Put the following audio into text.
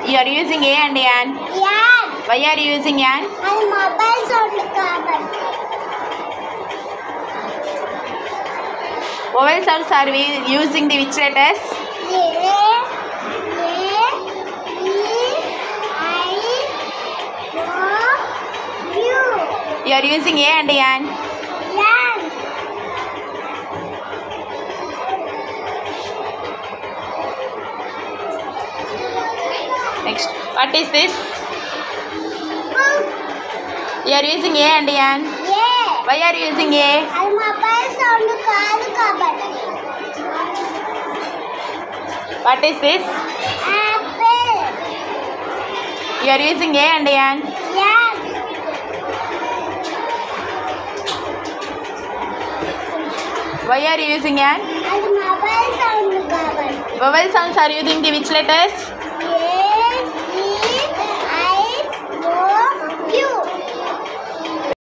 You are using A and N. Yan. Why are you using N? And mobile sound carbon. Vowel sounds are we using the which letters? A, E, I, O, U. You are using A and N. Yan. Next, what is this? Book. You are using A and N. A. Why are you using A? And mobile sound carbon. What is this? Apple. You are using A and N. Yan. Why are you using N? And mobile sound carbon. Vowel sounds are using the which letters?